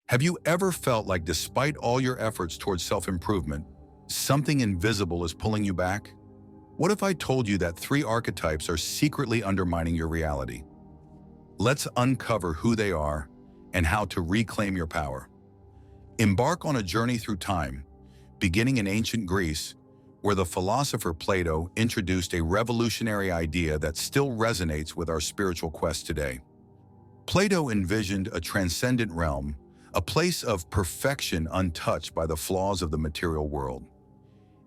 Have you ever felt like despite all your efforts towards self-improvement, something invisible is pulling you back? What if I told you that 3 archetypes are secretly undermining your reality? Let's uncover who they are and how to reclaim your power. Embark on a journey through time, beginning in ancient Greece, where the philosopher Plato introduced a revolutionary idea that still resonates with our spiritual quest today. Plato envisioned a transcendent realm, a place of perfection untouched by the flaws of the material world.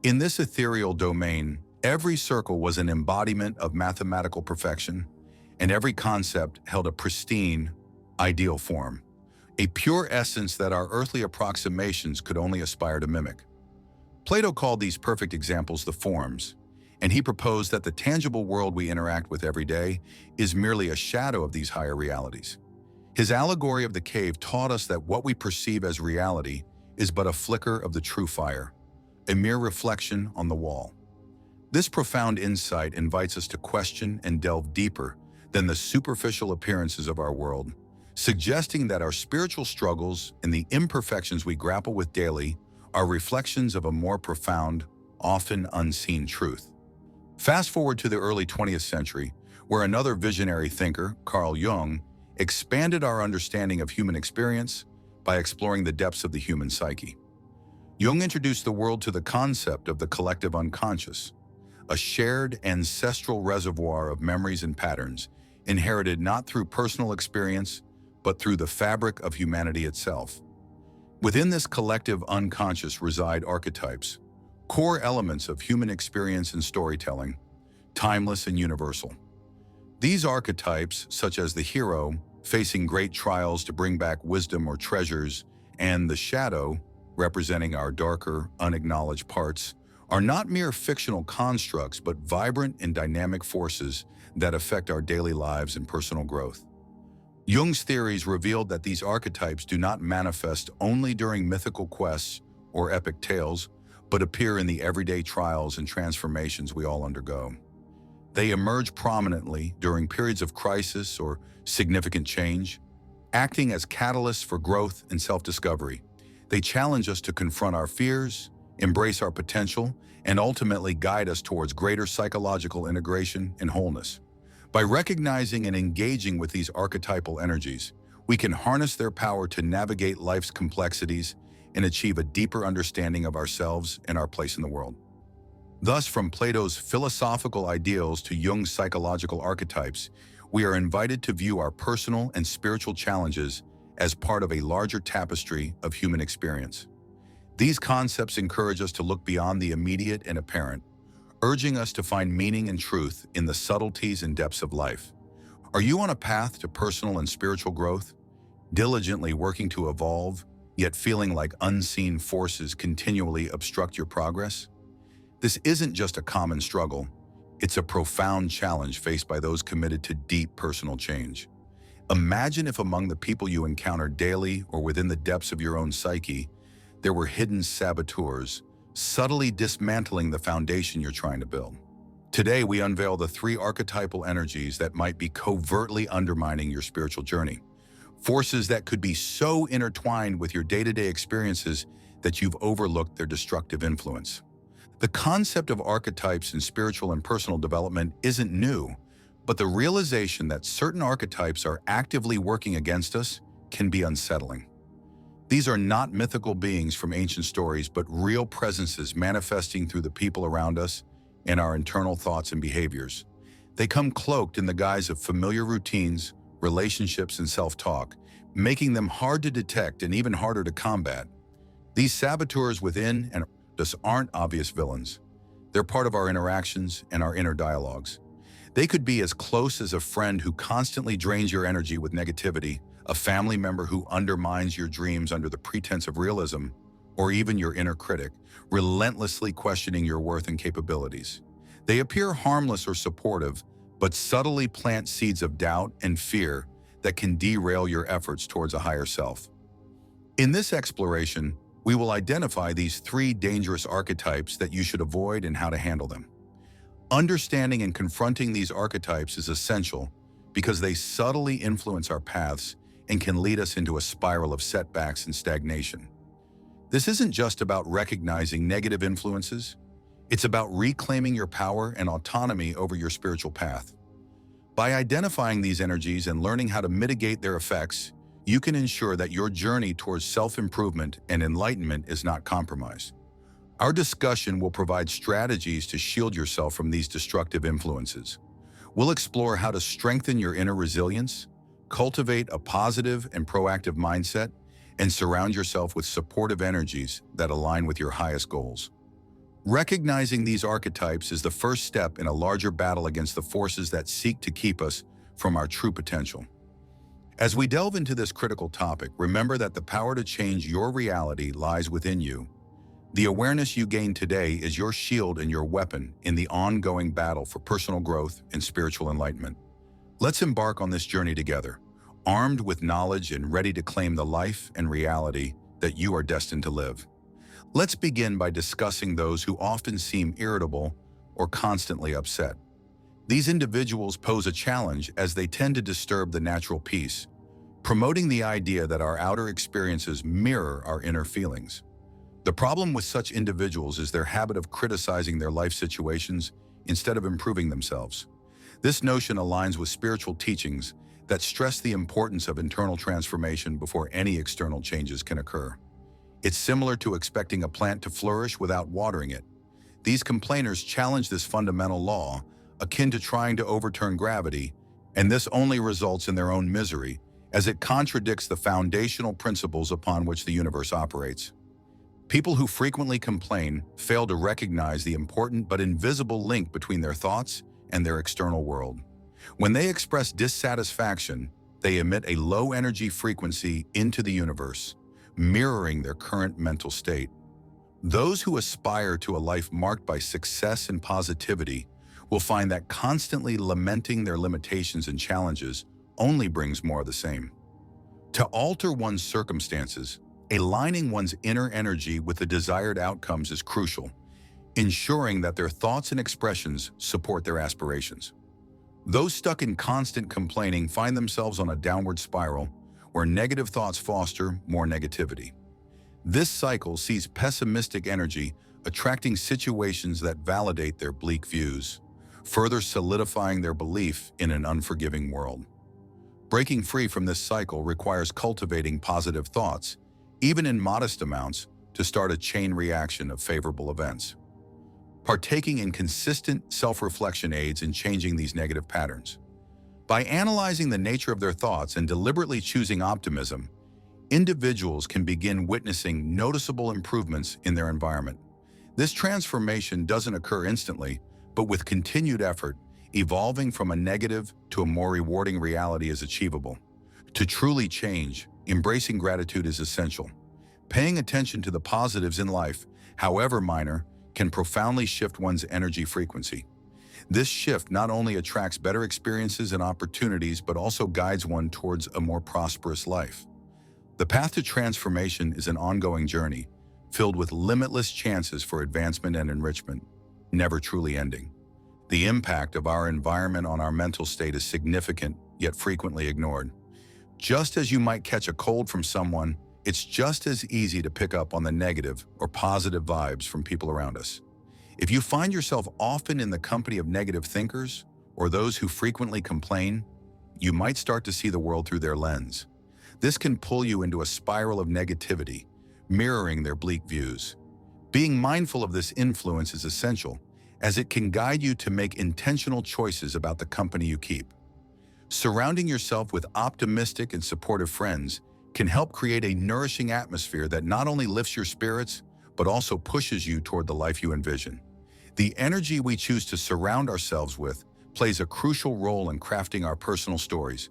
In this ethereal domain, every circle was an embodiment of mathematical perfection, and every concept held a pristine, ideal form, a pure essence that our earthly approximations could only aspire to mimic. Plato called these perfect examples the forms, and he proposed that the tangible world we interact with every day is merely a shadow of these higher realities. His allegory of the cave taught us that what we perceive as reality is but a flicker of the true fire, a mere reflection on the wall. This profound insight invites us to question and delve deeper than the superficial appearances of our world, suggesting that our spiritual struggles and the imperfections we grapple with daily are reflections of a more profound, often unseen truth. Fast forward to the early 20th century, where another visionary thinker, Carl Jung, expanded our understanding of human experience by exploring the depths of the human psyche. Jung introduced the world to the concept of the collective unconscious, a shared ancestral reservoir of memories and patterns inherited not through personal experience, but through the fabric of humanity itself. Within this collective unconscious reside archetypes, core elements of human experience and storytelling, timeless and universal. These archetypes, such as the hero, facing great trials to bring back wisdom or treasures, and the shadow, representing our darker, unacknowledged parts, are not mere fictional constructs but vibrant and dynamic forces that affect our daily lives and personal growth. Jung's theories revealed that these archetypes do not manifest only during mythical quests or epic tales, but appear in the everyday trials and transformations we all undergo. They emerge prominently during periods of crisis or significant change, acting as catalysts for growth and self-discovery. They challenge us to confront our fears, embrace our potential, and ultimately guide us towards greater psychological integration and wholeness. By recognizing and engaging with these archetypal energies, we can harness their power to navigate life's complexities and achieve a deeper understanding of ourselves and our place in the world. Thus, from Plato's philosophical ideals to Jung's psychological archetypes, we are invited to view our personal and spiritual challenges as part of a larger tapestry of human experience. These concepts encourage us to look beyond the immediate and apparent, urging us to find meaning and truth in the subtleties and depths of life. Are you on a path to personal and spiritual growth, diligently working to evolve, yet feeling like unseen forces continually obstruct your progress? This isn't just a common struggle, it's a profound challenge faced by those committed to deep personal change. Imagine if among the people you encounter daily or within the depths of your own psyche, there were hidden saboteurs, subtly dismantling the foundation you're trying to build. Today, we unveil the 3 archetypal energies that might be covertly undermining your spiritual journey. Forces that could be so intertwined with your day-to-day experiences that you've overlooked their destructive influence. The concept of archetypes in spiritual and personal development isn't new, but the realization that certain archetypes are actively working against us can be unsettling. These are not mythical beings from ancient stories, but real presences manifesting through the people around us and our internal thoughts and behaviors. They come cloaked in the guise of familiar routines, relationships, and self-talk, making them hard to detect and even harder to combat. These saboteurs within and us aren't obvious villains. They're part of our interactions and our inner dialogues. They could be as close as a friend who constantly drains your energy with negativity, a family member who undermines your dreams under the pretense of realism, or even your inner critic, relentlessly questioning your worth and capabilities. They appear harmless or supportive, but subtly plant seeds of doubt and fear that can derail your efforts towards a higher self. In this exploration, we will identify these 3 dangerous archetypes that you should avoid and how to handle them. Understanding and confronting these archetypes is essential because they subtly influence our paths and can lead us into a spiral of setbacks and stagnation. This isn't just about recognizing negative influences. It's about reclaiming your power and autonomy over your spiritual path. By identifying these energies and learning how to mitigate their effects, you can ensure that your journey towards self-improvement and enlightenment is not compromised. Our discussion will provide strategies to shield yourself from these destructive influences. We'll explore how to strengthen your inner resilience, cultivate a positive and proactive mindset, and surround yourself with supportive energies that align with your highest goals. Recognizing these archetypes is the first step in a larger battle against the forces that seek to keep us from our true potential. As we delve into this critical topic, remember that the power to change your reality lies within you. The awareness you gain today is your shield and your weapon in the ongoing battle for personal growth and spiritual enlightenment. Let's embark on this journey together, armed with knowledge and ready to claim the life and reality that you are destined to live. Let's begin by discussing those who often seem irritable or constantly upset. These individuals pose a challenge as they tend to disturb the natural peace, promoting the idea that our outer experiences mirror our inner feelings. The problem with such individuals is their habit of criticizing their life situations instead of improving themselves. This notion aligns with spiritual teachings that stress the importance of internal transformation before any external changes can occur. It's similar to expecting a plant to flourish without watering it. These complainers challenge this fundamental law, akin to trying to overturn gravity, and this only results in their own misery, as it contradicts the foundational principles upon which the universe operates. People who frequently complain fail to recognize the important but invisible link between their thoughts and their external world. When they express dissatisfaction, they emit a low-energy frequency into the universe, mirroring their current mental state. Those who aspire to a life marked by success and positivity will find that constantly lamenting their limitations and challenges only brings more of the same. To alter one's circumstances, aligning one's inner energy with the desired outcomes is crucial, ensuring that their thoughts and expressions support their aspirations. Those stuck in constant complaining find themselves on a downward spiral where negative thoughts foster more negativity. This cycle sees pessimistic energy attracting situations that validate their bleak views, further solidifying their belief in an unforgiving world. Breaking free from this cycle requires cultivating positive thoughts, even in modest amounts, to start a chain reaction of favorable events. Partaking in consistent self-reflection aids in changing these negative patterns. By analyzing the nature of their thoughts and deliberately choosing optimism, individuals can begin witnessing noticeable improvements in their environment. This transformation doesn't occur instantly, but with continued effort, evolving from a negative to a more rewarding reality is achievable. To truly change, embracing gratitude is essential. Paying attention to the positives in life, however minor, can profoundly shift one's energy frequency. This shift not only attracts better experiences and opportunities, but also guides one towards a more prosperous life. The path to transformation is an ongoing journey, filled with limitless chances for advancement and enrichment, never truly ending. The impact of our environment on our mental state is significant, yet frequently ignored. Just as you might catch a cold from someone, it's just as easy to pick up on the negative or positive vibes from people around us. If you find yourself often in the company of negative thinkers or those who frequently complain, you might start to see the world through their lens. This can pull you into a spiral of negativity, mirroring their bleak views. Being mindful of this influence is essential, as it can guide you to make intentional choices about the company you keep. Surrounding yourself with optimistic and supportive friends can help create a nourishing atmosphere that not only lifts your spirits, but also pushes you toward the life you envision. The energy we choose to surround ourselves with plays a crucial role in crafting our personal stories,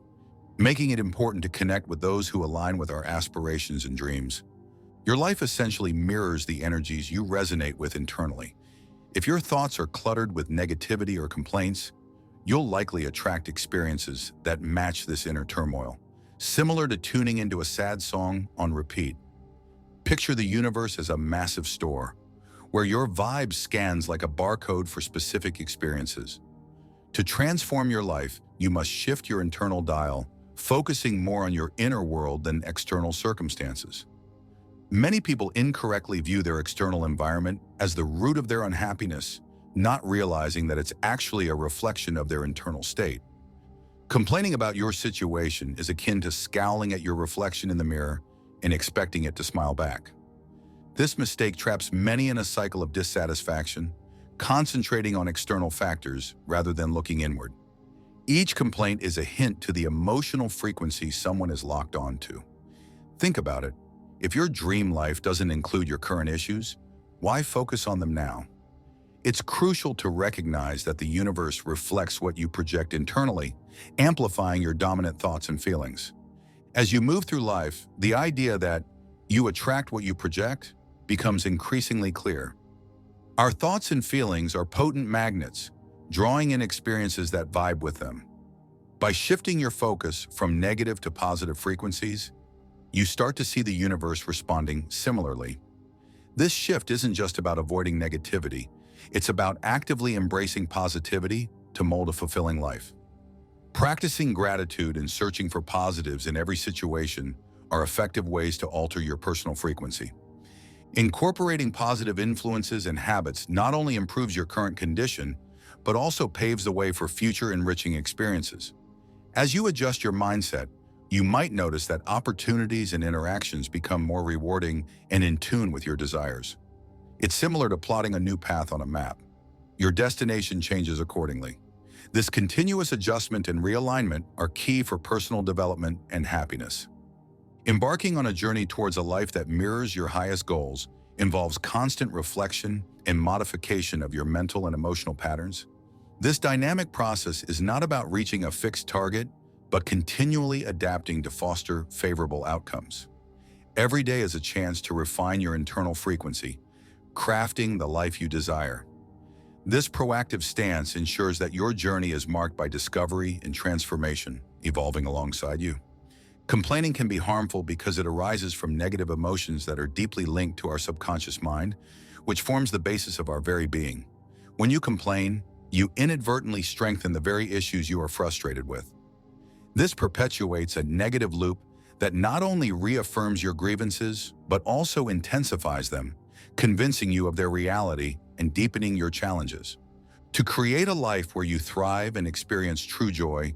making it important to connect with those who align with our aspirations and dreams. Your life essentially mirrors the energies you resonate with internally. If your thoughts are cluttered with negativity or complaints, you'll likely attract experiences that match this inner turmoil, similar to tuning into a sad song on repeat. Picture the universe as a massive store, where your vibe scans like a barcode for specific experiences. To transform your life, you must shift your internal dial, focusing more on your inner world than external circumstances. Many people incorrectly view their external environment as the root of their unhappiness, not realizing that it's actually a reflection of their internal state. Complaining about your situation is akin to scowling at your reflection in the mirror and expecting it to smile back. This mistake traps many in a cycle of dissatisfaction, concentrating on external factors rather than looking inward. Each complaint is a hint to the emotional frequency someone is locked onto. Think about it. If your dream life doesn't include your current issues, why focus on them now? It's crucial to recognize that the universe reflects what you project internally, amplifying your dominant thoughts and feelings. As you move through life, the idea that you attract what you project becomes increasingly clear. Our thoughts and feelings are potent magnets, drawing in experiences that vibe with them. By shifting your focus from negative to positive frequencies, you start to see the universe responding similarly. This shift isn't just about avoiding negativity, it's about actively embracing positivity to mold a fulfilling life. Practicing gratitude and searching for positives in every situation are effective ways to alter your personal frequency. Incorporating positive influences and habits not only improves your current condition, but also paves the way for future enriching experiences. As you adjust your mindset, you might notice that opportunities and interactions become more rewarding and in tune with your desires. It's similar to plotting a new path on a map. Your destination changes accordingly. This continuous adjustment and realignment are key for personal development and happiness. Embarking on a journey towards a life that mirrors your highest goals involves constant reflection and modification of your mental and emotional patterns. This dynamic process is not about reaching a fixed target, but continually adapting to foster favorable outcomes. Every day is a chance to refine your internal frequency, crafting the life you desire. This proactive stance ensures that your journey is marked by discovery and transformation, evolving alongside you. Complaining can be harmful because it arises from negative emotions that are deeply linked to our subconscious mind, which forms the basis of our very being. When you complain, you inadvertently strengthen the very issues you are frustrated with. This perpetuates a negative loop that not only reaffirms your grievances, but also intensifies them, convincing you of their reality and deepening your challenges. To create a life where you thrive and experience true joy,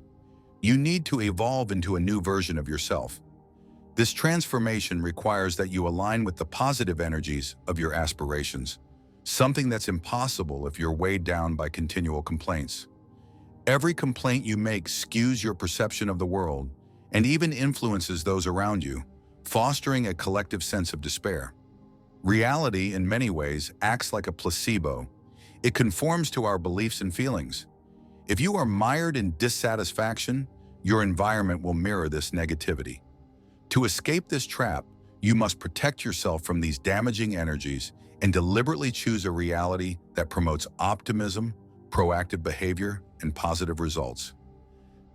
you need to evolve into a new version of yourself. This transformation requires that you align with the positive energies of your aspirations, something that's impossible if you're weighed down by continual complaints. Every complaint you make skews your perception of the world and even influences those around you, fostering a collective sense of despair. Reality, in many ways, acts like a placebo. It conforms to our beliefs and feelings. If you are mired in dissatisfaction, your environment will mirror this negativity. To escape this trap, you must protect yourself from these damaging energies and deliberately choose a reality that promotes optimism, proactive behavior, and positive results.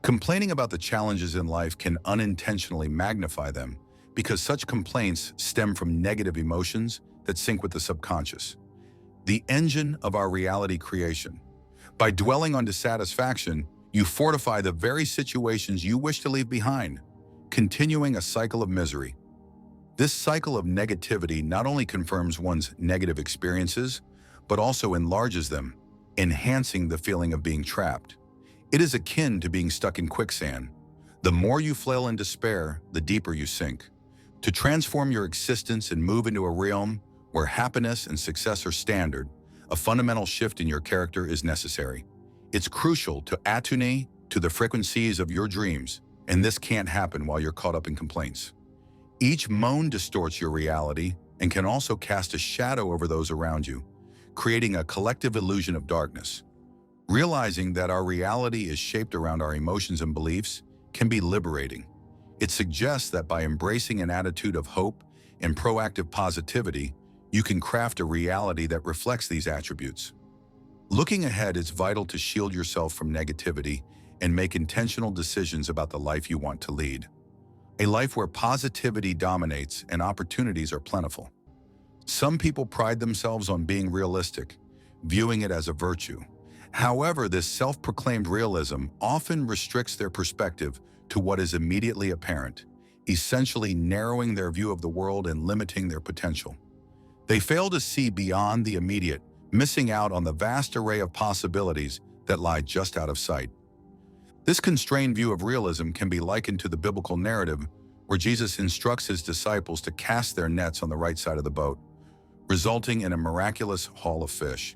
Complaining about the challenges in life can unintentionally magnify them because such complaints stem from negative emotions that sync with the subconscious, the engine of our reality creation. By dwelling on dissatisfaction, you fortify the very situations you wish to leave behind, continuing a cycle of misery. This cycle of negativity not only confirms one's negative experiences, but also enlarges them, enhancing the feeling of being trapped. It is akin to being stuck in quicksand. The more you flail in despair, the deeper you sink. To transform your existence and move into a realm where happiness and success are standard, a fundamental shift in your character is necessary. It's crucial to attune to the frequencies of your dreams, and this can't happen while you're caught up in complaints. Each moan distorts your reality and can also cast a shadow over those around you, creating a collective illusion of darkness. Realizing that our reality is shaped around our emotions and beliefs can be liberating. It suggests that by embracing an attitude of hope and proactive positivity, you can craft a reality that reflects these attributes. Looking ahead is vital to shield yourself from negativity and make intentional decisions about the life you want to lead. A life where positivity dominates and opportunities are plentiful. Some people pride themselves on being realistic, viewing it as a virtue. However, this self-proclaimed realism often restricts their perspective to what is immediately apparent, essentially narrowing their view of the world and limiting their potential. They fail to see beyond the immediate, missing out on the vast array of possibilities that lie just out of sight. This constrained view of realism can be likened to the biblical narrative where Jesus instructs his disciples to cast their nets on the right side of the boat, resulting in a miraculous haul of fish.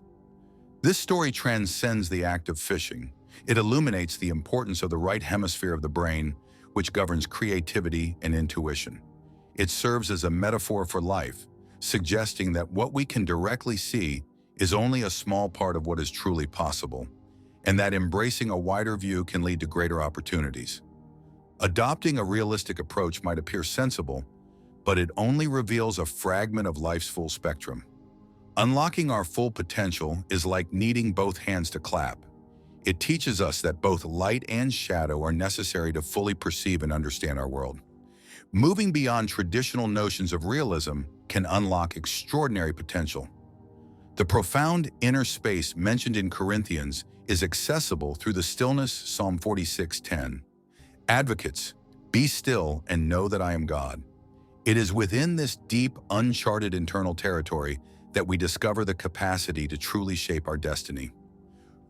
This story transcends the act of fishing. It illuminates the importance of the right hemisphere of the brain, which governs creativity and intuition. It serves as a metaphor for life, suggesting that what we can directly see is only a small part of what is truly possible, and that embracing a wider view can lead to greater opportunities. Adopting a realistic approach might appear sensible, but it only reveals a fragment of life's full spectrum. Unlocking our full potential is like needing both hands to clap. It teaches us that both light and shadow are necessary to fully perceive and understand our world. Moving beyond traditional notions of realism can unlock extraordinary potential. The profound inner space mentioned in Corinthians is accessible through the stillness, Psalm 46:10. Advocates, be still and know that I am God. It is within this deep, uncharted internal territory that we discover the capacity to truly shape our destiny.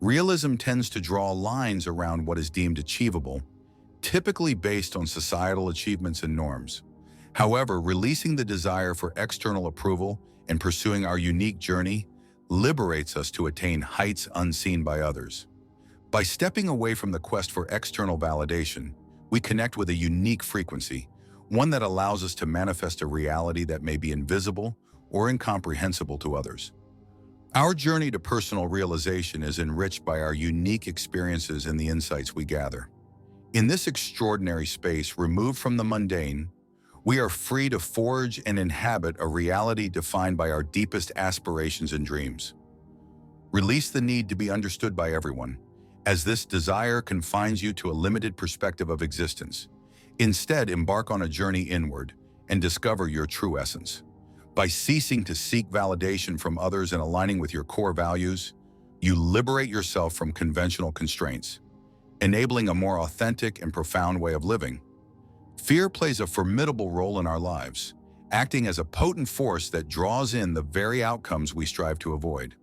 Realism tends to draw lines around what is deemed achievable, typically based on societal achievements and norms. However, releasing the desire for external approval and pursuing our unique journey liberates us to attain heights unseen by others. By stepping away from the quest for external validation, we connect with a unique frequency, one that allows us to manifest a reality that may be invisible or incomprehensible to others. Our journey to personal realization is enriched by our unique experiences and the insights we gather. In this extraordinary space removed from the mundane, we are free to forge and inhabit a reality defined by our deepest aspirations and dreams. Release the need to be understood by everyone, as this desire confines you to a limited perspective of existence. Instead, embark on a journey inward and discover your true essence. By ceasing to seek validation from others and aligning with your core values, you liberate yourself from conventional constraints, enabling a more authentic and profound way of living. Fear plays a formidable role in our lives, acting as a potent force that draws in the very outcomes we strive to avoid.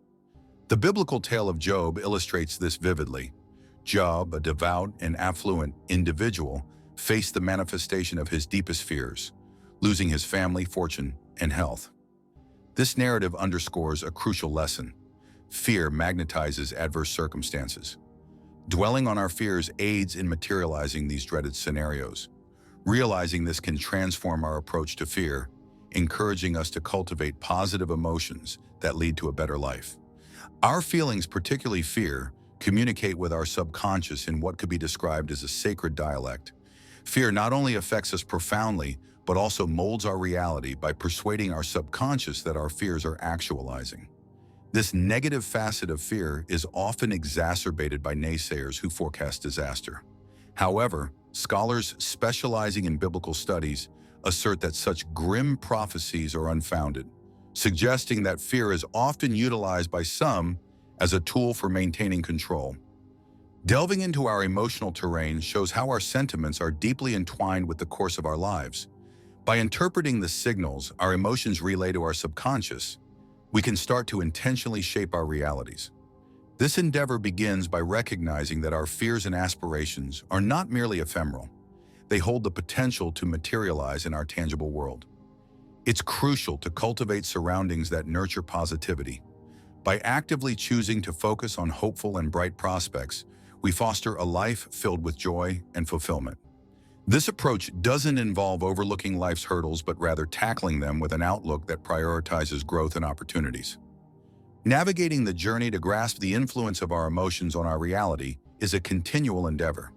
The biblical tale of Job illustrates this vividly. Job, a devout and affluent individual, faced the manifestation of his deepest fears, losing his family, fortune, and health. This narrative underscores a crucial lesson. Fear magnetizes adverse circumstances. Dwelling on our fears aids in materializing these dreaded scenarios. Realizing this can transform our approach to fear, encouraging us to cultivate positive emotions that lead to a better life. Our feelings, particularly fear, communicate with our subconscious in what could be described as a sacred dialect. Fear not only affects us profoundly, but also molds our reality by persuading our subconscious that our fears are actualizing. This negative facet of fear is often exacerbated by naysayers who forecast disaster. However, scholars specializing in biblical studies assert that such grim prophecies are unfounded, suggesting that fear is often utilized by some as a tool for maintaining control. Delving into our emotional terrain shows how our sentiments are deeply entwined with the course of our lives. By interpreting the signals our emotions relay to our subconscious, we can start to intentionally shape our realities. This endeavor begins by recognizing that our fears and aspirations are not merely ephemeral. They hold the potential to materialize in our tangible world. It's crucial to cultivate surroundings that nurture positivity. By actively choosing to focus on hopeful and bright prospects, we foster a life filled with joy and fulfillment. This approach doesn't involve overlooking life's hurdles, but rather tackling them with an outlook that prioritizes growth and opportunities. Navigating the journey to grasp the influence of our emotions on our reality is a continual endeavor.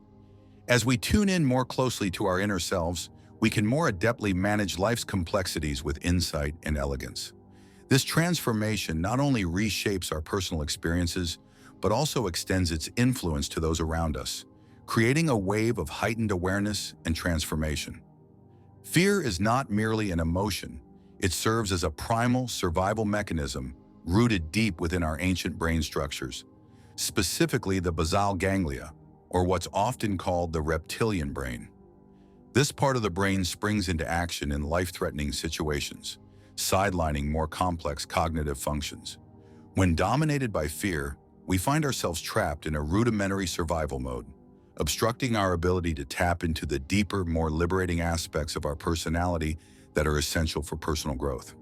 As we tune in more closely to our inner selves, we can more adeptly manage life's complexities with insight and elegance. This transformation not only reshapes our personal experiences, but also extends its influence to those around us, creating a wave of heightened awareness and transformation. Fear is not merely an emotion. It serves as a primal survival mechanism rooted deep within our ancient brain structures, specifically the basal ganglia, or what's often called the reptilian brain. This part of the brain springs into action in life-threatening situations, sidelining more complex cognitive functions. When dominated by fear, we find ourselves trapped in a rudimentary survival mode, obstructing our ability to tap into the deeper, more liberating aspects of our personality that are essential for personal growth.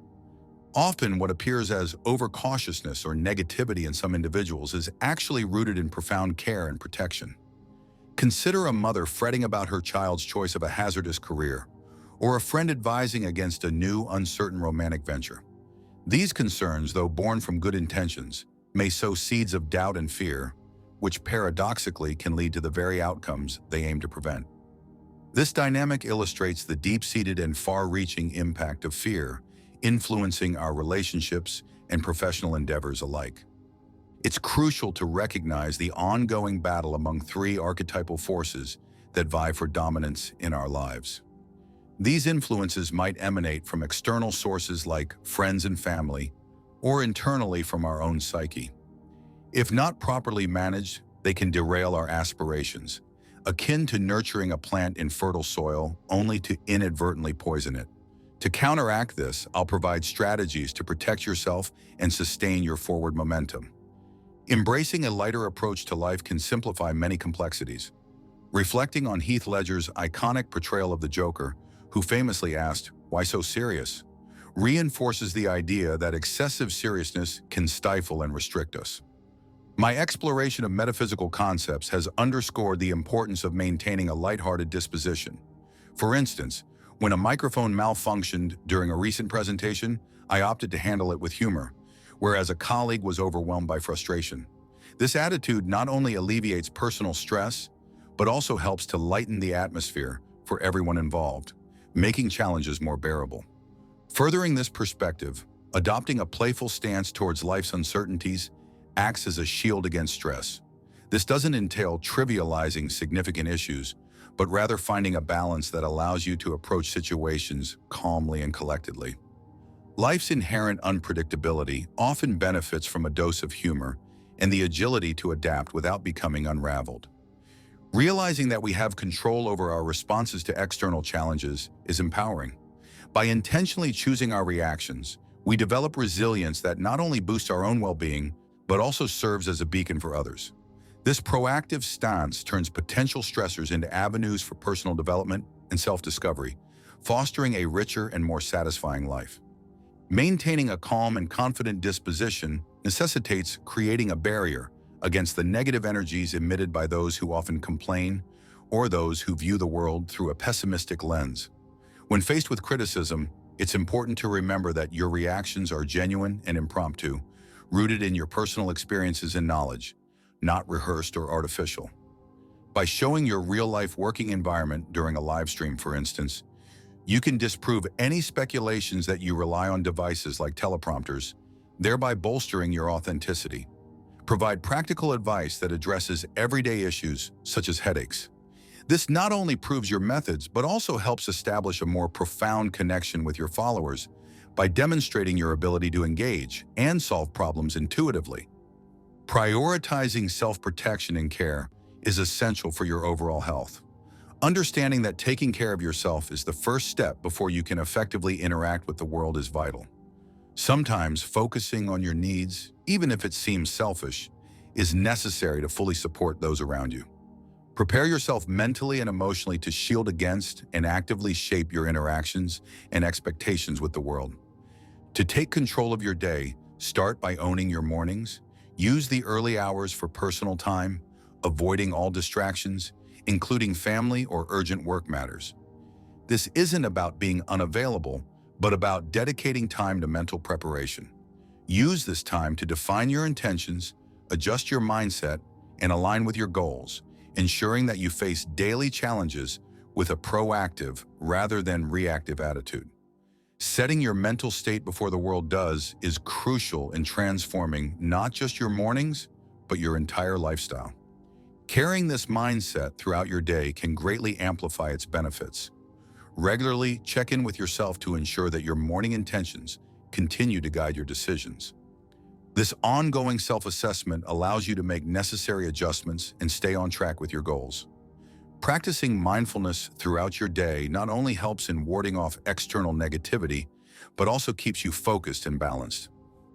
Often, what appears as overcautiousness or negativity in some individuals is actually rooted in profound care and protection. Consider a mother fretting about her child's choice of a hazardous career, or a friend advising against a new, uncertain romantic venture. These concerns, though born from good intentions, may sow seeds of doubt and fear, which paradoxically can lead to the very outcomes they aim to prevent. This dynamic illustrates the deep-seated and far-reaching impact of fear, influencing our relationships and professional endeavors alike. It's crucial to recognize the ongoing battle among three archetypal forces that vie for dominance in our lives. These influences might emanate from external sources like friends and family, or internally from our own psyche. If not properly managed, they can derail our aspirations, akin to nurturing a plant in fertile soil only to inadvertently poison it. To counteract this, I'll provide strategies to protect yourself and sustain your forward momentum. Embracing a lighter approach to life can simplify many complexities. Reflecting on Heath Ledger's iconic portrayal of the Joker, who famously asked, "Why so serious?" reinforces the idea that excessive seriousness can stifle and restrict us. My exploration of metaphysical concepts has underscored the importance of maintaining a lighthearted disposition. For instance, when a microphone malfunctioned during a recent presentation, I opted to handle it with humor, whereas a colleague was overwhelmed by frustration. This attitude not only alleviates personal stress, but also helps to lighten the atmosphere for everyone involved, making challenges more bearable. Furthering this perspective, adopting a playful stance towards life's uncertainties acts as a shield against stress. This doesn't entail trivializing significant issues, but rather finding a balance that allows you to approach situations calmly and collectedly. Life's inherent unpredictability often benefits from a dose of humor and the agility to adapt without becoming unraveled. Realizing that we have control over our responses to external challenges is empowering. By intentionally choosing our reactions, we develop resilience that not only boosts our own well-being, but also serves as a beacon for others. This proactive stance turns potential stressors into avenues for personal development and self-discovery, fostering a richer and more satisfying life. Maintaining a calm and confident disposition necessitates creating a barrier against the negative energies emitted by those who often complain or those who view the world through a pessimistic lens. When faced with criticism, it's important to remember that your reactions are genuine and impromptu, rooted in your personal experiences and knowledge, not rehearsed or artificial. By showing your real-life working environment during a live stream, for instance, you can disprove any speculations that you rely on devices like teleprompters, thereby bolstering your authenticity. Provide practical advice that addresses everyday issues, such as headaches. This not only proves your methods, but also helps establish a more profound connection with your followers by demonstrating your ability to engage and solve problems intuitively. Prioritizing self-protection and care is essential for your overall health. Understanding that taking care of yourself is the first step before you can effectively interact with the world is vital. Sometimes focusing on your needs, even if it seems selfish, is necessary to fully support those around you. Prepare yourself mentally and emotionally to shield against and actively shape your interactions and expectations with the world. To take control of your day, start by owning your mornings. Use the early hours for personal time, avoiding all distractions, including family or urgent work matters. This isn't about being unavailable, but about dedicating time to mental preparation. Use this time to define your intentions, adjust your mindset, and align with your goals, ensuring that you face daily challenges with a proactive rather than reactive attitude. Setting your mental state before the world does is crucial in transforming not just your mornings, but your entire lifestyle. Carrying this mindset throughout your day can greatly amplify its benefits. Regularly check in with yourself to ensure that your morning intentions continue to guide your decisions. This ongoing self-assessment allows you to make necessary adjustments and stay on track with your goals. Practicing mindfulness throughout your day not only helps in warding off external negativity, but also keeps you focused and balanced.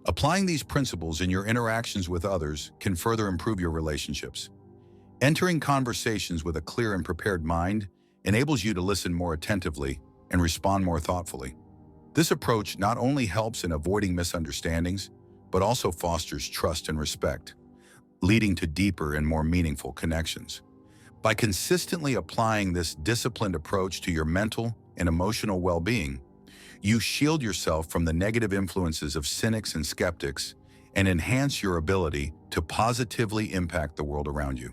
Applying these principles in your interactions with others can further improve your relationships. Entering conversations with a clear and prepared mind enables you to listen more attentively and respond more thoughtfully. This approach not only helps in avoiding misunderstandings, but also fosters trust and respect, leading to deeper and more meaningful connections. By consistently applying this disciplined approach to your mental and emotional well-being, you shield yourself from the negative influences of cynics and skeptics and enhance your ability to positively impact the world around you.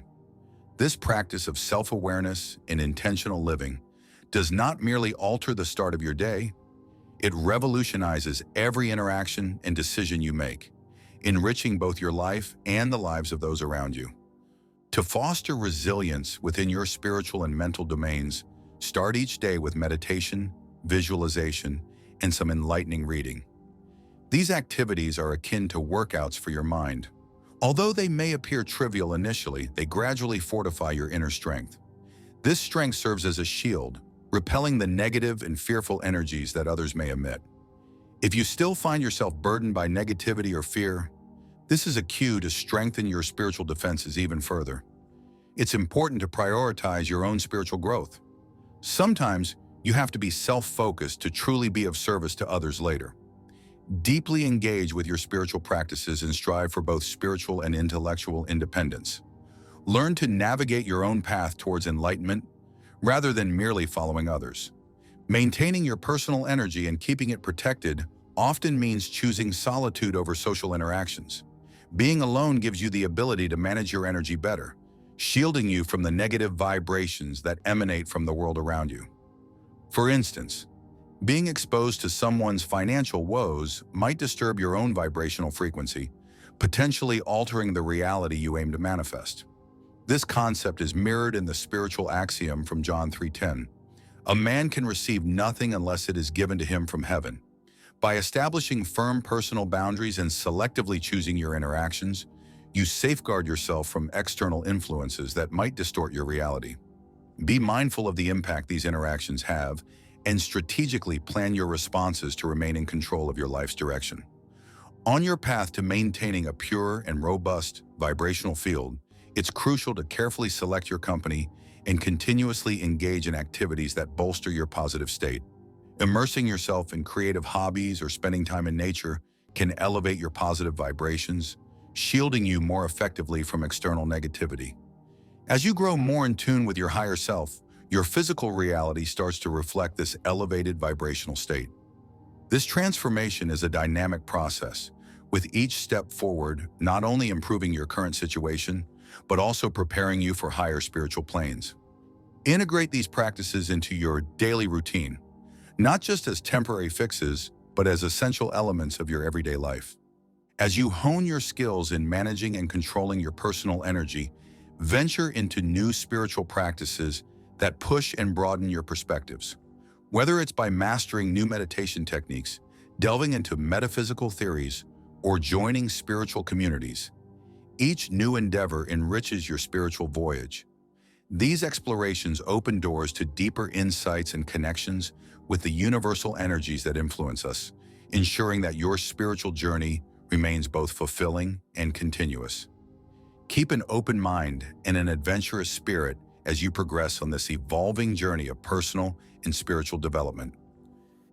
This practice of self-awareness and intentional living does not merely alter the start of your day, it revolutionizes every interaction and decision you make, enriching both your life and the lives of those around you. To foster resilience within your spiritual and mental domains, start each day with meditation, visualization, and some enlightening reading. These activities are akin to workouts for your mind. Although they may appear trivial initially, they gradually fortify your inner strength. This strength serves as a shield, repelling the negative and fearful energies that others may emit. If you still find yourself burdened by negativity or fear, this is a cue to strengthen your spiritual defenses even further. It's important to prioritize your own spiritual growth. Sometimes you have to be self-focused to truly be of service to others later. Deeply engage with your spiritual practices and strive for both spiritual and intellectual independence. Learn to navigate your own path towards enlightenment rather than merely following others. Maintaining your personal energy and keeping it protected often means choosing solitude over social interactions. Being alone gives you the ability to manage your energy better, shielding you from the negative vibrations that emanate from the world around you. For instance, being exposed to someone's financial woes might disturb your own vibrational frequency, potentially altering the reality you aim to manifest. This concept is mirrored in the spiritual axiom from John 3:10. A man can receive nothing unless it is given to him from heaven. By establishing firm personal boundaries and selectively choosing your interactions, you safeguard yourself from external influences that might distort your reality. Be mindful of the impact these interactions have and strategically plan your responses to remain in control of your life's direction. On your path to maintaining a pure and robust vibrational field, it's crucial to carefully select your company and continuously engage in activities that bolster your positive state. Immersing yourself in creative hobbies or spending time in nature can elevate your positive vibrations, shielding you more effectively from external negativity. As you grow more in tune with your higher self, your physical reality starts to reflect this elevated vibrational state. This transformation is a dynamic process, with each step forward not only improving your current situation, but also preparing you for higher spiritual planes. Integrate these practices into your daily routine, not just as temporary fixes, but as essential elements of your everyday life. As you hone your skills in managing and controlling your personal energy, venture into new spiritual practices that push and broaden your perspectives. Whether it's by mastering new meditation techniques, delving into metaphysical theories, or joining spiritual communities, each new endeavor enriches your spiritual voyage. These explorations open doors to deeper insights and connections with the universal energies that influence us, ensuring that your spiritual journey remains both fulfilling and continuous. Keep an open mind and an adventurous spirit as you progress on this evolving journey of personal and spiritual development.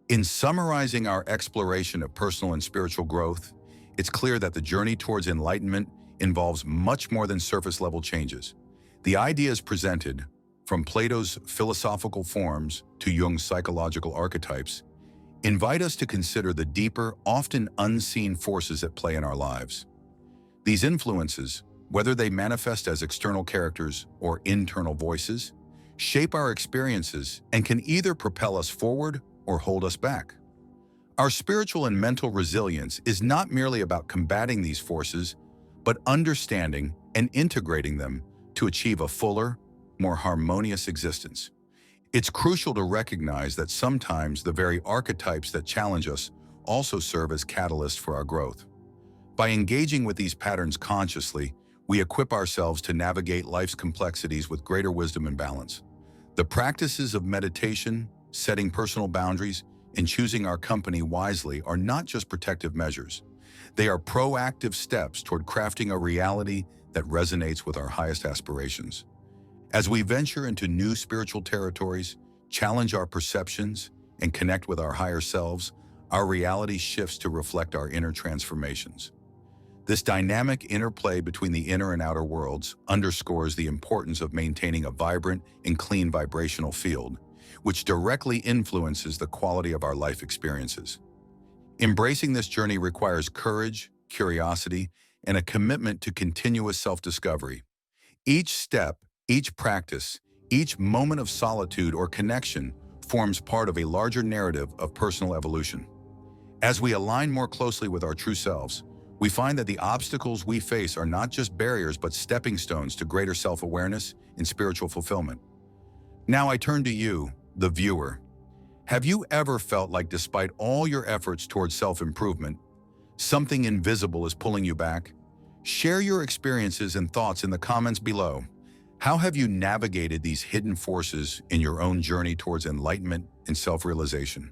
In summarizing our exploration of personal and spiritual growth, it's clear that the journey towards enlightenment involves much more than surface-level changes. The ideas presented, from Plato's philosophical forms to Jung's psychological archetypes, invite us to consider the deeper, often unseen forces at play in our lives. These influences, whether they manifest as external characters or internal voices, shape our experiences and can either propel us forward or hold us back. Our spiritual and mental resilience is not merely about combating these forces, but understanding and integrating them to achieve a fuller, more harmonious existence. It's crucial to recognize that sometimes the very archetypes that challenge us also serve as catalysts for our growth. By engaging with these patterns consciously, we equip ourselves to navigate life's complexities with greater wisdom and balance. The practices of meditation, setting personal boundaries, and choosing our company wisely are not just protective measures. They are proactive steps toward crafting a reality that resonates with our highest aspirations. As we venture into new spiritual territories, challenge our perceptions, and connect with our higher selves, our reality shifts to reflect our inner transformations. This dynamic interplay between the inner and outer worlds underscores the importance of maintaining a vibrant and clean vibrational field, which directly influences the quality of our life experiences. Embracing this journey requires courage, curiosity, and a commitment to continuous self-discovery. Each step, each practice, each moment of solitude or connection forms part of a larger narrative of personal evolution. As we align more closely with our true selves, we find that the obstacles we face are not just barriers but stepping stones to greater self-awareness and spiritual fulfillment. Now I turn to you, the viewer. Have you ever felt like despite all your efforts towards self-improvement, something invisible is pulling you back? Share your experiences and thoughts in the comments below. How have you navigated these hidden forces in your own journey towards enlightenment and self-realization?